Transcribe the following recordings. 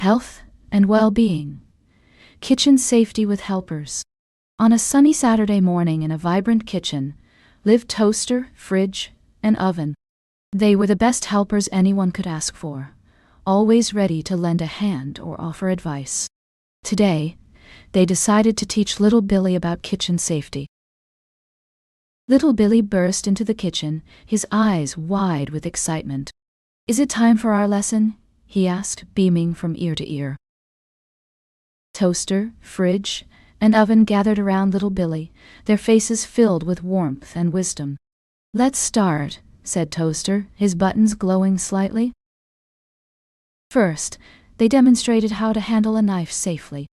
Health and well-being. Kitchen safety with helpers. On a sunny Saturday morning in a vibrant kitchen lived toaster, fridge, and oven. They were the best helpers anyone could ask for, always ready to lend a hand or offer advice. Today, they decided to teach little Billy about kitchen safety. Little Billy burst into the kitchen, his eyes wide with excitement. "Is it time for our lesson?" he asked, beaming from ear to ear. Toaster, fridge, and oven gathered around little Billy, their faces filled with warmth and wisdom. "Let's start," said Toaster, his buttons glowing slightly. First, they demonstrated how to handle a knife safely.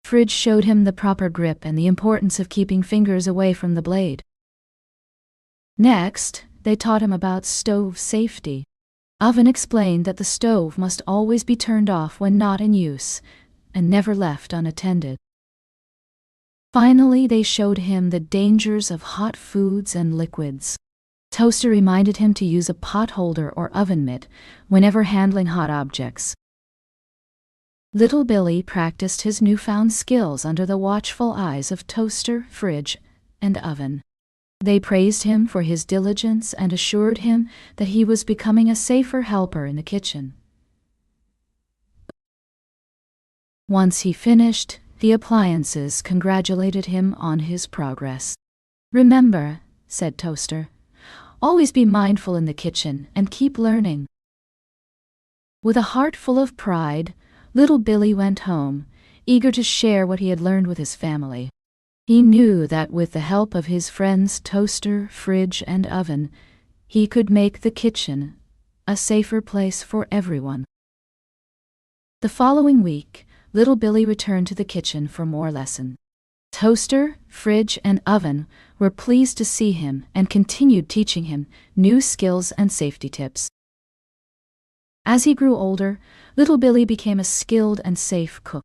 Fridge showed him the proper grip and the importance of keeping fingers away from the blade. Next, they taught him about stove safety. Oven explained that the stove must always be turned off when not in use, and never left unattended. Finally, they showed him the dangers of hot foods and liquids. Toaster reminded him to use a pot holder or oven mitt whenever handling hot objects. Little Billy practiced his newfound skills under the watchful eyes of Toaster, Fridge, and Oven. They praised him for his diligence and assured him that he was becoming a safer helper in the kitchen. Once he finished, the appliances congratulated him on his progress. "Remember," said Toaster, "always be mindful in the kitchen and keep learning." With a heart full of pride, little Billy went home, eager to share what he had learned with his family. He knew that with the help of his friends Toaster, Fridge, and Oven, he could make the kitchen a safer place for everyone. The following week, little Billy returned to the kitchen for more lessons. Toaster, Fridge, and Oven were pleased to see him and continued teaching him new skills and safety tips. As he grew older, little Billy became a skilled and safe cook.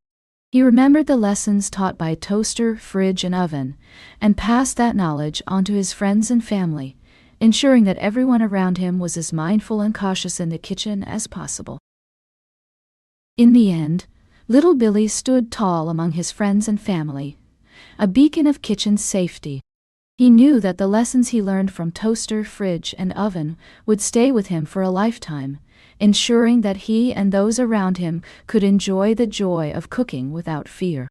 He remembered the lessons taught by Toaster, Fridge, and Oven, and passed that knowledge on to his friends and family, ensuring that everyone around him was as mindful and cautious in the kitchen as possible. In the end, little Billy stood tall among his friends and family, a beacon of kitchen safety. He knew that the lessons he learned from Toaster, Fridge, and Oven would stay with him for a lifetime, ensuring that he and those around him could enjoy the joy of cooking without fear.